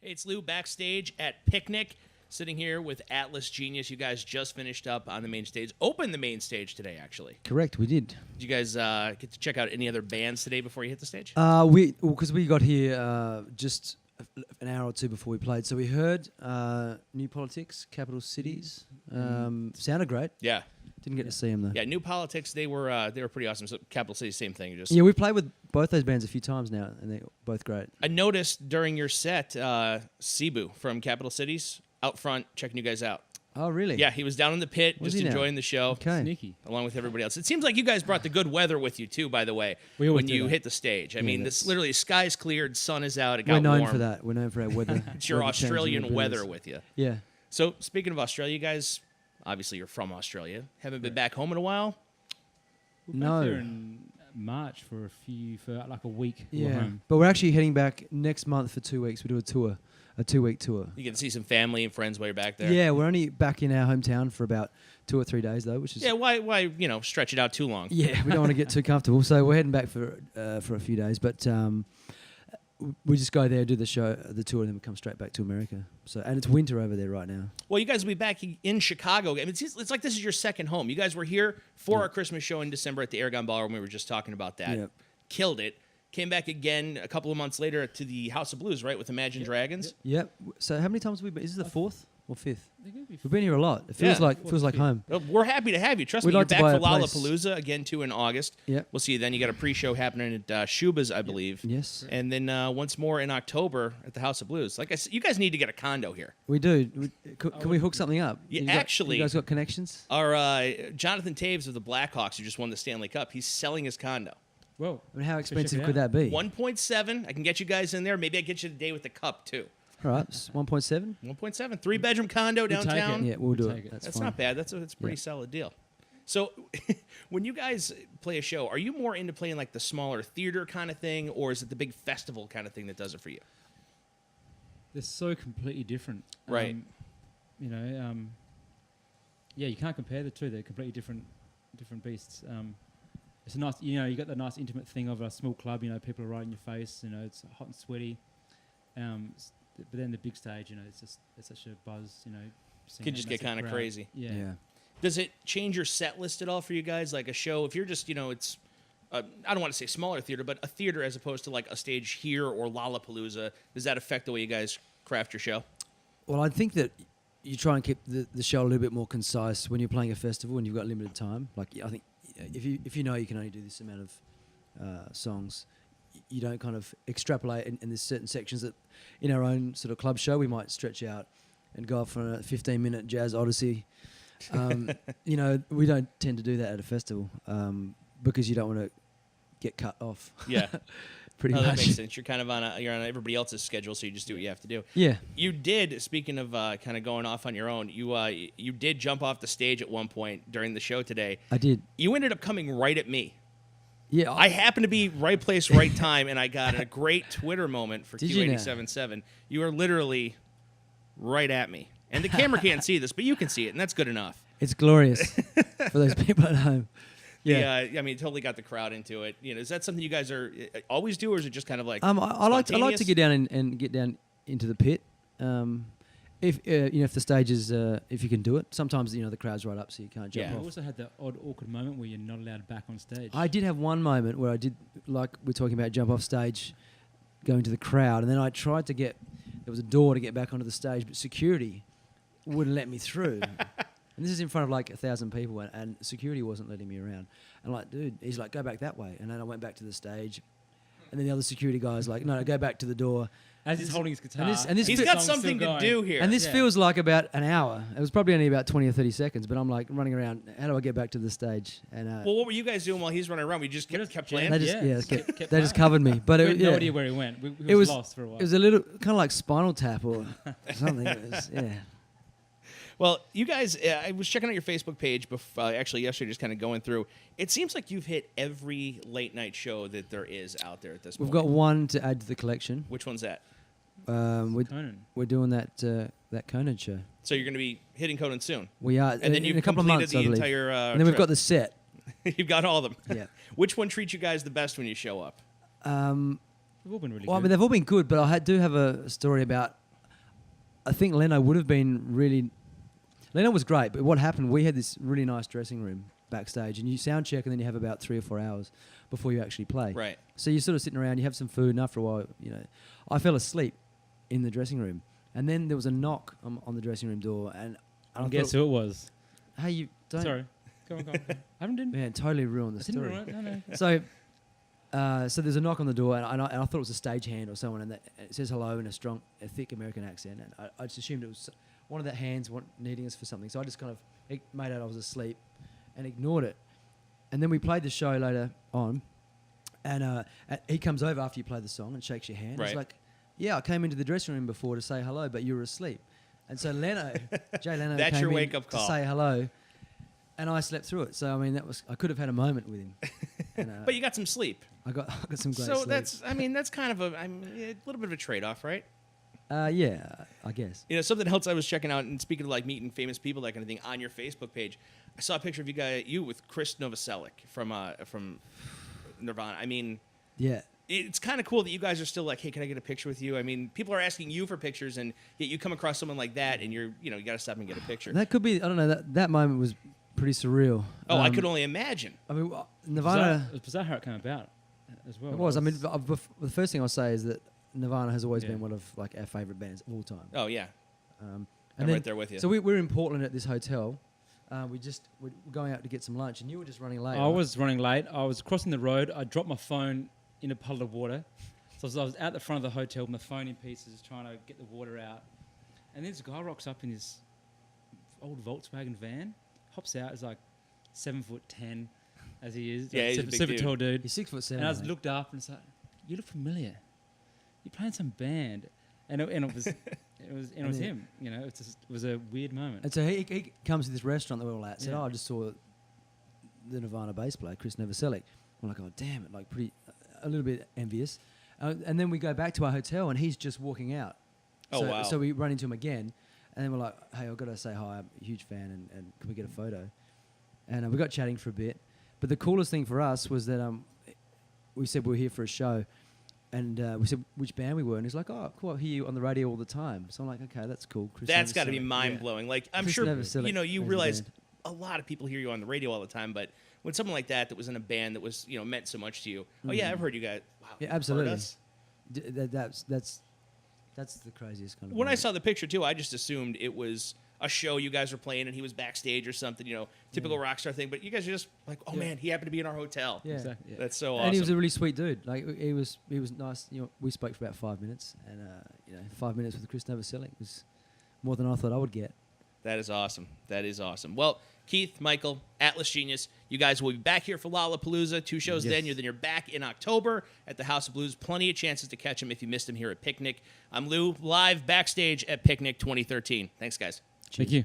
Hey, it's Lou backstage at PIQNIQ, sitting here with Atlas Genius. You guys just finished up on the main stage. Opened the main stage today, actually. Correct, we did. Did you guys get to check out any other bands today before you hit the stage? Because we got here just an hour or two before we played, so we heard New Politics, Capital Cities. Sounded great. Yeah. Didn't get to see them though. Yeah, New Politics, they were pretty awesome. So Capital City, same thing. Yeah, we've played with both those bands a few times now, and they're both great. I noticed during your set, Cebu from Capital Cities out front checking you guys out. Oh, really? Yeah, he was down in the pit, just enjoying the show. Okay. Sneaky. Along with everybody else. It seems like you guys brought the good weather with you, too, by the way, when you hit the stage. I mean, this literally, sky's cleared, sun is out, it got warm. We're known for that. We're known for our weather. It's your Australian weather with you. Yeah. So, speaking of Australia, you guys, obviously you're from Australia. Haven't been back home in a while? We were back there in March for like a week. Yeah. But we're actually heading back next month for 2 weeks. We do a 2-week tour. You get to see some family and friends while you're back there? Yeah, we're only back in our hometown for about 2 or 3 days, though, which is... Yeah, why stretch it out too long? Yeah, we don't want to get too comfortable. So we're heading back for a few days. But we just go there, do the show, the tour, and then we come straight back to America. And it's winter over there right now. Well, you guys will be back in Chicago. I mean, it's like this is your second home. You guys were here for our Christmas show in December at the Aragon Ballroom. We were just talking about that. Yep. Killed it. Came back again a couple of months later to the House of Blues, right, with Imagine Dragons. Yep. So how many times have we been? Is this the fourth or fifth? We've been here a lot. It feels like home. Well, we're happy to have you. Trust me, We'd you're like back to for buy a place. Lollapalooza again, too, in August. Yep. We'll see you then. You got a pre-show happening at Shuba's, I believe. Yes. And then once more in October at the House of Blues. Like I said, you guys need to get a condo here. We do. Can we hook something up? Yeah, you actually, guys got connections? Our Jonathan Taves of the Blackhawks, who just won the Stanley Cup, he's selling his condo. Whoa. I mean, how expensive could that be? 1.7. I can get you guys in there. Maybe I get you today with the cup, too. All right, 1.7? 1.7. 3-bedroom condo downtown. Yeah, we'll do Take it. it. That's That's not fine. bad. That's a pretty solid deal. So when you guys play a show, are you more into playing like the smaller theater kind of thing, or is it the big festival kind of thing that does it for you? They're so completely different. Right. Yeah, you can't compare the two. They're completely different beasts. It's a nice, you got the nice intimate thing of a small club. People are right in your face. It's hot and sweaty. But then the big stage, it's such a buzz. Can just get kind of crazy. Yeah. Does it change your set list at all for you guys? Like a show, if you're just, it's, I don't want to say smaller theater, but a theater as opposed to like a stage here or Lollapalooza, does that affect the way you guys craft your show? Well, I think that you try and keep the show a little bit more concise when you're playing a festival and you've got limited time. Like, I think if you know you can only do this amount of songs, you don't kind of extrapolate, and there's certain sections that in our own sort of club show we might stretch out and go off on a 15-minute jazz odyssey. We don't tend to do that at a festival because you don't want to get cut off. Yeah. Pretty much. That makes sense. You're kind of you're on everybody else's schedule, so you just do what you have to do. Yeah. You did, speaking of kind of going off on your own, you did jump off the stage at one point during the show today. I did. You ended up coming right at me. Yeah. I happened to be right place, right time, and I got a great Twitter moment for Q877. You were literally right at me. And the camera can't see this, but you can see it, and that's good enough. It's glorious for those people at home. Yeah. Totally got the crowd into it. Is that something you guys always do, or is it just kind of like I like to get down and get down into the pit. If the stage is if you can do it. Sometimes the crowd's right up, so you can't jump You off. also had that odd, awkward moment where you're not allowed back on stage. I did have one moment where I did, like we're talking about, jump off stage, going to the crowd, and then I tried to there was a door to get back onto the stage, but security wouldn't let me through. And this is in front of like 1,000 people, and security wasn't letting me around. And like, dude, he's like, go back that way. And then I went back to the stage, and then the other security guy's like, no, go back to the door. As he's holding his guitar. And this he's got something to do here. And this feels like about an hour. It was probably only about 20 or 30 seconds, but I'm like running around. How do I get back to the stage? And well, what were you guys doing while he's running around? We just kept playing? They just covered me. But we had no idea where he went. He was lost for a while. It was a little kind of like Spinal Tap or something. It was, yeah. Well, you guys, I was checking out your Facebook page actually yesterday, just kind of going through. It seems like you've hit every late night show that there is out there at this point. We've got one to add to the collection. Which one's that? Conan. We're doing that Conan show. So you're going to be hitting Conan soon. We are, and then you've in a couple of months, the I believe. entire. And then we've got the set. You've got all of them. Yeah. Which one treats you guys the best when you show up? They've all been really good. I mean, they've all been good, but I do have a story about I think Leno would have been really. Leno was great, but what happened? We had this really nice dressing room backstage, and you sound check, and then you have about 3 or 4 hours before you actually play. Right. So you're sort of sitting around, you have some food, and after a while, I fell asleep in the dressing room, and then there was a knock on the dressing room door, and I Guess thought, who it was? hey, you don't. Sorry. Go on. I haven't done. Man, totally ruined the I didn't story. ruin it. No. So there's a knock on the door, and I thought it was a stagehand or someone, and it says hello in a thick American accent, and I just assumed it was one of the hands needing us for something. So I just kind of made out I was asleep and ignored it. And then we played the show later on, and he comes over after you play the song and shakes your hand. Right. He's like, yeah, I came into the dressing room before to say hello, but you were asleep. And so Jay Leno That's came your in wake-up call. to say hello, and I slept through it. So, I mean, I could have had a moment with him. And, But you got some sleep. I got some great So sleep. that's kind of a little bit of a trade-off, right? Yeah, I guess. Something else I was checking out, and speaking of like meeting famous people, that kind of thing, on your Facebook page, I saw a picture of you with Chris Novoselic from Nirvana. I mean, Yeah. it's kind of cool that you guys are still like, hey, can I get a picture with you? I mean, people are asking you for pictures, and yet you come across someone like that, and you got to stop and get a picture. That could be, I don't know, that moment was pretty surreal. Oh, I could only imagine. I mean, Nirvana, It was bizarre how it came about as well. it was. I mean, the first thing I'll say is that Nirvana has always Yeah. been one of like our favourite bands of all time. Oh yeah, And I'm then- right there with you. So we're in Portland at this hotel. We're going out to get some lunch, and you were just running late. I right? was running late. I was crossing the road. I dropped my phone in a puddle of water. So I was out the front of the hotel with my phone in pieces trying to get the water out. And then this guy rocks up in his old Volkswagen van, hops out, is like 7'10" as he is. Yeah, like he's a big super dude. tall dude. He's 6'7". And I just mate. looked up and it's like, you look familiar. You're playing some band. And it was him. It was a weird moment. And so he comes to this restaurant that we're all at. Said, Yeah. "Oh, I just saw the Nirvana bass player, Chris Novoselic." I'm like, "Oh, damn it!" Like, a little bit envious. And then we go back to our hotel, and he's just walking out. Oh, wow. So we run into him again, and then we're like, "Hey, I've got to say hi. I'm a huge fan, and can we get a photo?" And we got chatting for a bit. But the coolest thing for us was that we said we were here for a show, and we said which band we were, and he's like, "Oh, cool, I hear you on the radio all the time." So I'm like, "Okay, that's cool." Chris That's got to be Novoselic. mind-blowing. Like, I'm Chris sure, Novoselic you is a realize band. a lot of people hear you on the radio all the time, but when someone like that was in a band that was, meant so much to you, oh, yeah, I've heard you guys. Wow, Yeah, you've heard absolutely. us? That's the craziest kind of. When I moment. saw the picture, too, I just assumed it was a show you guys were playing and he was backstage or something, typical rock star thing. But you guys are just like, oh, Yeah. man, he happened to be in our hotel. Yeah. Exactly. Yeah. That's so awesome. And he was a really sweet dude. Like he was nice. We spoke for about 5 minutes, and 5 minutes with Chris Novoselic was more than I thought I would get. That is awesome. That is awesome. Well, Keith, Michael, Atlas Genius, you guys will be back here for Lollapalooza. 2 shows Yes. then. Then you're back in October at the House of Blues. Plenty of chances to catch him if you missed him here at PIQNIQ. I'm Lou, live backstage at PIQNIQ 2013. Thanks, guys. Thank you.